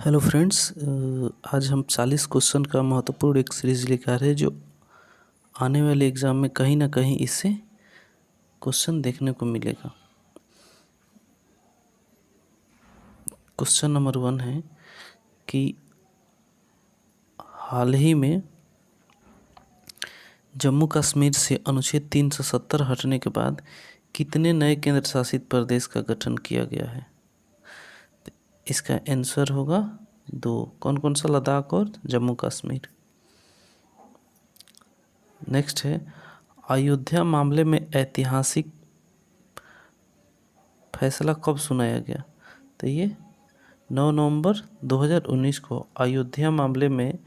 Hello friends, आज हम 40 question का महत्वपूर्ण एक सीरीज लेकर आ रहे हैं जो आने वाले एग्ज़ाम में कहीं ना कहीं इससे क्वेश्चन देखने को मिलेगा। क्वेश्चन नंबर 1 है कि हाल ही में जम्मू कश्मीर से अनुच्छेद 370 हटने के बाद कितने नए केंद्र शासित प्रदेश का गठन किया गया है? इसका आंसर होगा 2। कौन कौन सा? लद्दाख और जम्मू कश्मीर। नेक्स्ट है, अयोध्या मामले में ऐतिहासिक फैसला कब सुनाया गया? तो ये 9 नवंबर 2019 को अयोध्या मामले में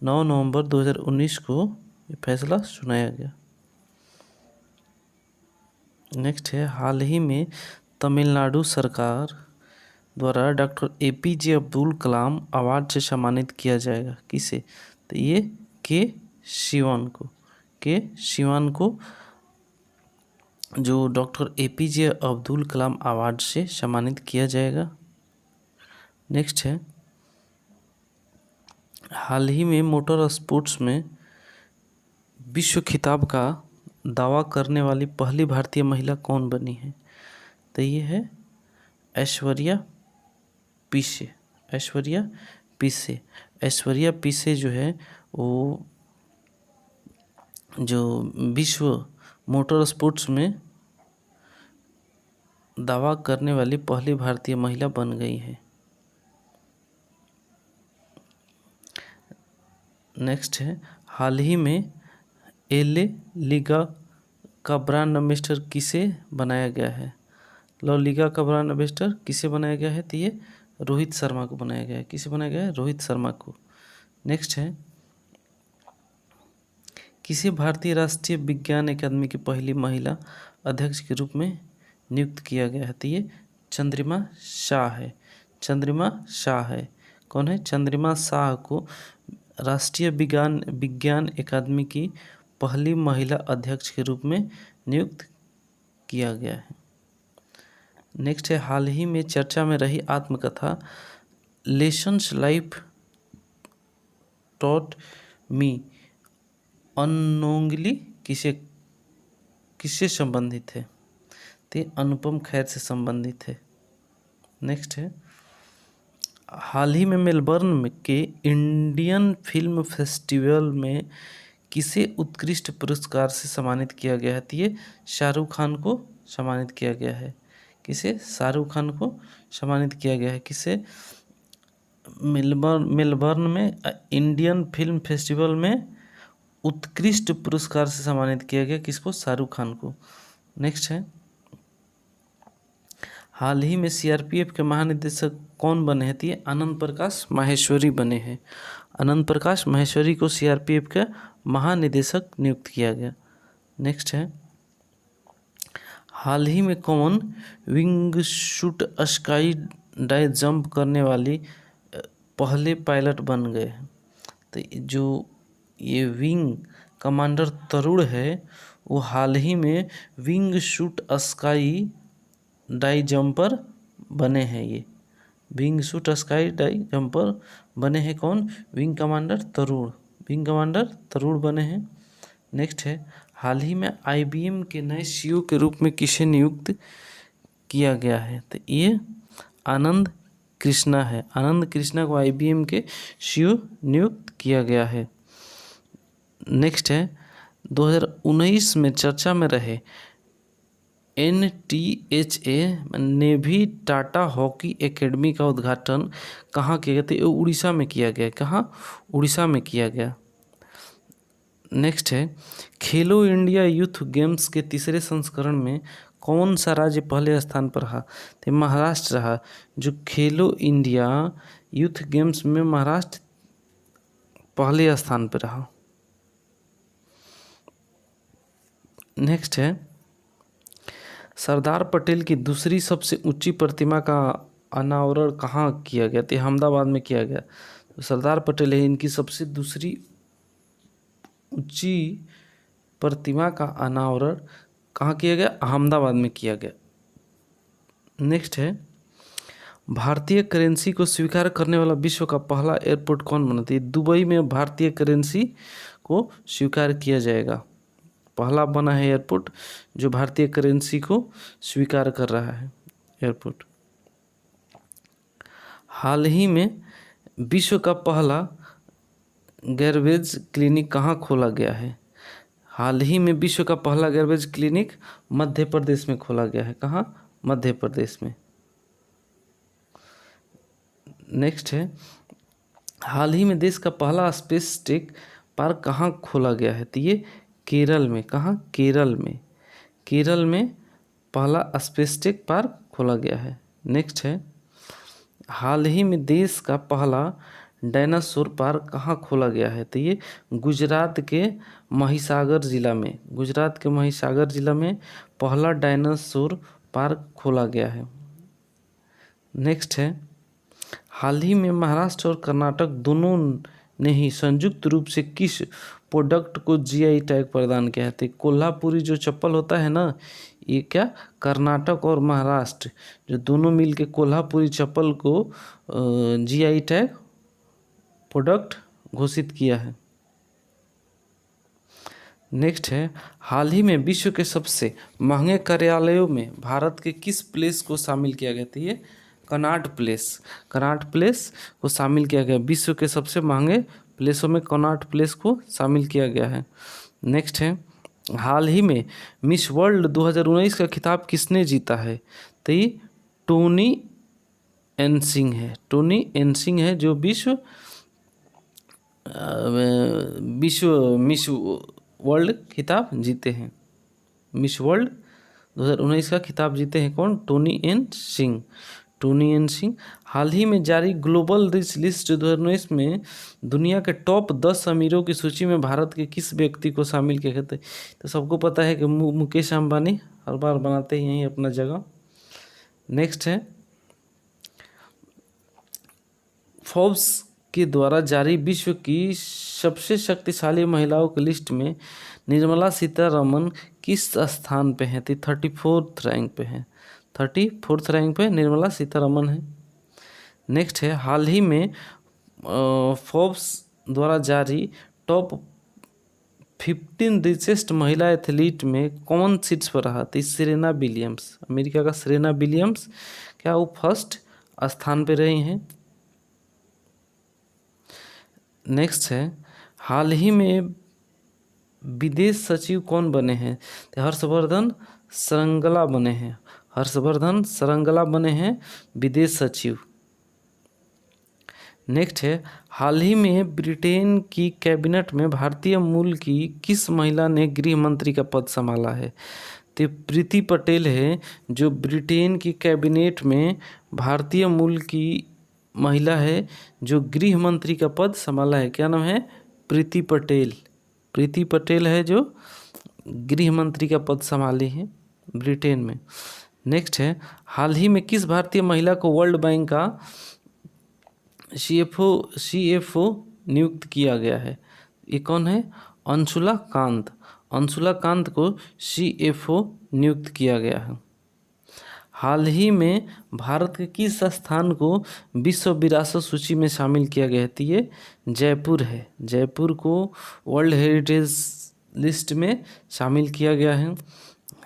9 नवंबर 2019 को ये फैसला सुनाया गया। नेक्स्ट है, हाल ही में तमिलनाडु सरकार द्वारा doctor APJ Abdul Kalam award से सम्मानित किया जाएगा किसे? तो ये के शिवान को जो doctor APJ Abdul Kalam award से सम्मानित किया जाएगा। नेक्स्ट है, हाल ही में मोटर स्पोर्ट्स में विश्व खिताब का दावा करने वाली पहली भारतीय महिला कौन बनी है? तो ये है ऐश्वर्या पीसे जो है वो जो विश्व मोटर स्पोर्ट्स में दावा करने वाली पहली भारतीय महिला बन गई है। नेक्स्ट है, हाल ही में LA लीगा का ब्रांड एम्बेसडर किसे बनाया गया है? ला लीगा का ब्रांड एम्बेसडर किसे बनाया गया है? तो ये रोहित शर्मा को बनाया गया है। किसे बनाया गया है? रोहित शर्मा को। नेक्स्ट है, किसे भारतीय राष्ट्रीय विज्ञान अकादमी की पहली महिला अध्यक्ष के रूप में नियुक्त किया गया है? तो ये चंद्रिमा शाह है। कौन है? चंद्रिमा शाह को राष्ट्रीय विज्ञान अकादमी की पहली महिला अध्यक्ष के रूप में नियुक्त किया गया है। नेक्स्ट है, हाल ही में चर्चा में रही आत्मकथा lessons life taught me unknowingly किससे संबंधित है? तो अनुपम खेर से संबंधित है। नेक्स्ट है, हाल ही में मेलबर्न के इंडियन फिल्म फेस्टिवल में किसे उत्कृष्ट पुरस्कार से सम्मानित किया गया है? तो ये शाहरुख खान को सम्मानित किया गया है। किसे? शाहरुख खान को सम्मानित किया गया है। किसे? मेलबर्न में इंडियन फिल्म फेस्टिवल में उत्कृष्ट पुरस्कार से सम्मानित किया गया। किसको? शाहरुख खान को। नेक्स्ट है, हाल ही में CRPF के महानिदेशक कौन बने हैं? तो ये आनंद प्रकाश माहेश्वरी बने हैं। आनंद प्रकाश माहेश्वरी को CRPF का महानिदेशक नियुक्त किया गया। नेक्स्ट है, हाल ही में कौन विंगसूट स्काई डाई जंप करने वाली पहले पायलट बन गए हैं? तो जो ये विंग कमांडर तरुण है वो हाल ही में विंगसूट स्काई डाई जंपर बने हैं। ये विंगसूट स्काई डाई जंपर बने हैं। कौन? विंग कमांडर तरुण बने हैं। नेक्स्ट है, हाल ही में IBM के नए CEO के रूप में किसे नियुक्त किया गया है? तो ये आनंद कृष्णा है। आनंद कृष्णा को IBM के CEO नियुक्त किया गया है। नेक्स्ट है, 2019 में चर्चा में रहे NTHA navy Tata hockey academy का उद्घाटन कहाँ किया गया? तो उड़ीसा में किया गया। कहाँ? उड़ीसा में किया गया। नेक्स्ट है, खेलो इंडिया यूथ गेम्स के तीसरे संस्करण में कौन सा राज्य पहले स्थान पर रहा? तो महाराष्ट्र रहा। जो खेलो इंडिया यूथ गेम्स में महाराष्ट्र पहले स्थान पर रहा। नेक्स्ट है, सरदार पटेल की दूसरी सबसे ऊंची प्रतिमा का अनावरण कहाँ किया गया? तो अहमदाबाद में किया गया। तो सरदार पटेल है, इनकी सबसे दूसरी ऊंची प्रतिमा का अनावरण कहाँ किया गया? अहमदाबाद में किया गया। नेक्स्ट है, भारतीय करेंसी को स्वीकार करने वाला विश्व का पहला एयरपोर्ट कौन बना? तो ये दुबई में भारतीय करेंसी को स्वीकार किया जाएगा। पहला बना है एयरपोर्ट जो भारतीय करेंसी को स्वीकार कर रहा है एयरपोर्ट। हाल ही में विश्व का पहला गैरवेज क्लिनिक कहाँ खोला गया है? हाल ही में विश्व का पहला गैरवेज क्लिनिक मध्य प्रदेश में खोला गया है। कहाँ? मध्य प्रदेश में। नेक्स्ट है, हाल ही में देश का पहला स्पेस टेक पार्क कहाँ खोला गया है? तो ये केरल में। कहाँ? केरल में। केरल में पहला स्पेस टेक पार्क खोला गया है। नेक्स्ट है, हाल ही में देश का पहला डायनासोर पार्क कहाँ खोला गया है? तो ये गुजरात के महिसागर जिला में। गुजरात के महिसागर जिला में पहला डायनासोर पार्क खोला गया है। नेक्स्ट है, हाल ही में महाराष्ट्र और कर्नाटक दोनों ने ही संयुक्त रूप से किस प्रोडक्ट को जीआई टैग प्रदान किया है? तो कोल्हापुरी जो चप्पल होता है ना, ये क्या कर्नाटक और महाराष्ट्र जो दोनों मिलके कोल्हापुरी चप्पल को जीआई टैग प्रोडक्ट घोषित किया है। नेक्स्ट है, हाल ही में विश्व के सबसे महंगे कार्यालयों में भारत के किस प्लेस को शामिल किया गया? तो ये कनॉट प्लेस। कनॉट प्लेस को शामिल किया गया। विश्व के सबसे महंगे प्लेसों में कनॉट प्लेस को शामिल किया गया है। नेक्स्ट है, हाल ही में मिस वर्ल्ड 2019 का खिताब किसने जीता है? तो ये टोनी एन सिंह है। टोनी एन सिंह है जो विश्व मिस वर्ल्ड खिताब जीते हैं। मिस वर्ल्ड 2019 का खिताब जीते हैं कौन? Tony N Singh. Tony N Singh. हाल ही में जारी ग्लोबल रिच लिस्ट 2019 में दुनिया के टॉप 10 अमीरों की सूची में भारत के किस व्यक्ति को शामिल किया गया? तो सबको पता है कि मुकेश अंबानी हर बार बनाते ही यहीं अपना जगह। नेक्स्ट है, फोर्ब्स के द्वारा जारी विश्व की सबसे शक्तिशाली महिलाओं की लिस्ट में निर्मला सीतारमन किस स्थान पे हैं? तो 34th रैंक पे हैं। 34th रैंक पे निर्मला सीतारमन है। नेक्स्ट है, हाल ही में फोर्ब्स द्वारा जारी टॉप 15 रिचेस्ट महिला एथलीट में कौन सीट्स पर रहा? तो सेरेना विलियम्स। अमेरिका का सेरेना विलियम्स क्या वो फर्स्ट स्थान पे रही हैं। नेक्स्ट है, हाल ही में विदेश सचिव कौन बने हैं? तो हर्षवर्धन श्रृंगला बने हैं। हर्षवर्धन श्रृंगला बने हैं विदेश सचिव। नेक्स्ट है, हाल ही में ब्रिटेन की कैबिनेट में भारतीय मूल की किस महिला ने गृह मंत्री का पद संभाला है? तो प्रीति पटेल है जो ब्रिटेन की कैबिनेट में भारतीय मूल की महिला है जो गृह मंत्री का पद संभाला है। क्या नाम है? प्रीति पटेल। प्रीति पटेल है जो गृह मंत्री का पद संभाली है ब्रिटेन में। नेक्स्ट है, हाल ही में किस भारतीय महिला को वर्ल्ड बैंक का सीएफओ नियुक्त किया गया है? ये कौन है? अंशुला कांत। अंशुला कांत को सीएफओ नियुक्त किया गया है। हाल ही में भारत के किस स्थान को विश्व विरासत सूची में शामिल किया गया है? तो ये जयपुर है। जयपुर को वर्ल्ड हेरिटेज लिस्ट में शामिल किया गया है।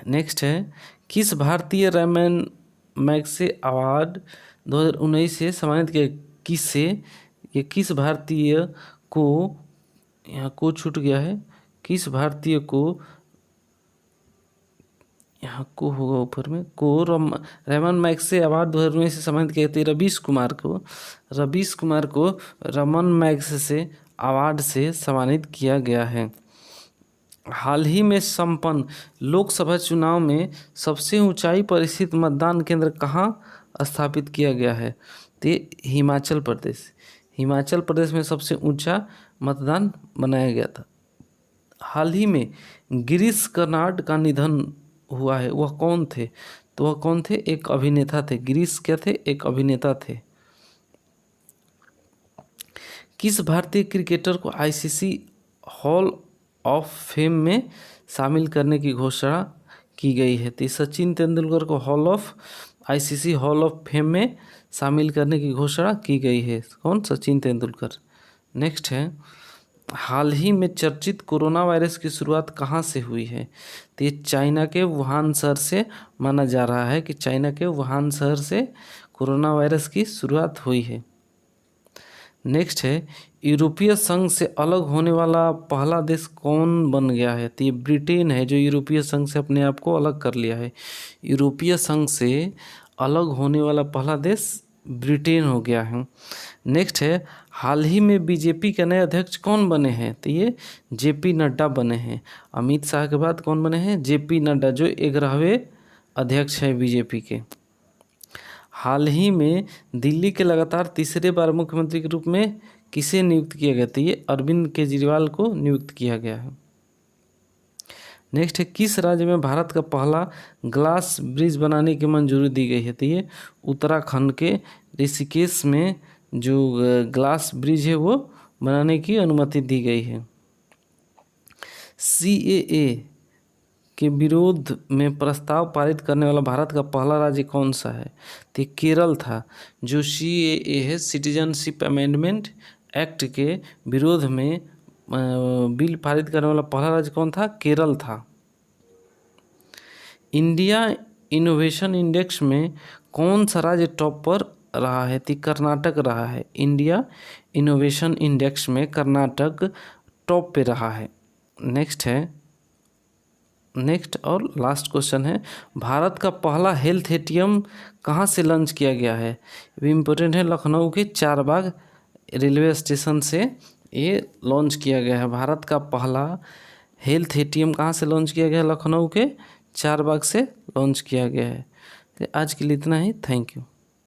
नेक्स्ट है, किस भारतीय रैमन मैग्सेसे अवार्ड 2019 से सम्मानित किया? किससे? ये किस भारतीय को, यहाँ को छूट गया है, किस भारतीय को, यहाँ को होगा ऊपर में, को रैमन मैग्सेसे अवार्ड 2019 से सम्मानित किया गया? रवीश कुमार को। रवीश कुमार को रमन मैग्सेसे अवार्ड से सम्मानित किया गया है। हाल ही में संपन्न लोकसभा चुनाव में सबसे ऊंचाई पर स्थित मतदान केंद्र कहाँ स्थापित किया गया है? तो हिमाचल प्रदेश। हिमाचल प्रदेश में सबसे ऊंचा मतदान बनाया गया था। हाल ही में गिरीश कर्नाड का निधन हुआ है। वह कौन थे? तो वह कौन थे? एक अभिनेता थे। गिरीश क्या थे? एक अभिनेता थे। किस भारतीय क्रिकेटर को आईसीसी हॉल ऑफ फेम में शामिल करने की घोषणा की गई है? तो सचिन तेंदुलकर को आईसीसी हॉल ऑफ फेम में शामिल करने की घोषणा की गई है। कौन? सचिन तेंदुलकर। नेक्स्ट है, हाल ही में चर्चित कोरोना वायरस की शुरुआत कहाँ से हुई है? तो ये चाइना के वुहान शहर से माना जा रहा है कि चाइना के वुहान शहर से कोरोना वायरस की शुरुआत हुई है। नेक्स्ट है, यूरोपीय संघ से अलग होने वाला पहला देश कौन बन गया है? तो ये ब्रिटेन है जो यूरोपीय संघ से अपने आप को अलग कर लिया है। यूरोपीय संघ से अलग होने वाला पहला देश ब्रिटेन हो गया है। नेक्स्ट है, हाल ही में बीजेपी के नए अध्यक्ष कौन बने हैं? तो ये जेपी नड्डा बने हैं। अमित शाह के बाद कौन बने हैं? जेपी नड्डा, जो 11वें अध्यक्ष है बीजेपी के। हाल ही में दिल्ली के लगातार तीसरे बार मुख्यमंत्री के रूप में किसे नियुक्त किया गया? तो ये अरविंद केजरीवाल को नियुक्त किया गया है। नेक्स्ट है, किस राज्य में भारत का पहला ग्लास ब्रिज बनाने की मंजूरी दी गई है? तो ये उत्तराखंड के ऋषिकेश में जो ग्लास ब्रिज है वो बनाने की अनुमति दी गई है। CAA के विरोध में प्रस्ताव पारित करने वाला भारत का पहला राज्य कौन सा है? तो केरल था। जो CAA है, सिटीजनशिप अमेंडमेंट एक्ट के विरोध में बिल पारित करने वाला पहला राज्य कौन था? केरल था। इंडिया इनोवेशन इंडेक्स में कौन सा राज्य टॉप पर रहा है? तो कर्नाटक रहा है। इंडिया इनोवेशन इंडेक्स में कर्नाटक टॉप पे रहा है। नेक्स्ट और लास्ट क्वेश्चन है, भारत का पहला हेल्थ ATM कहाँ से लॉन्च किया गया है? ये इम्पोर्टेंट है, लखनऊ के चारबाग रेलवे स्टेशन से ये लॉन्च किया गया है। भारत का पहला हेल्थ ATM कहाँ से लॉन्च किया गया है? लखनऊ के चारबाग से लॉन्च किया गया है। तो आज के लिए इतना ही। Thank you.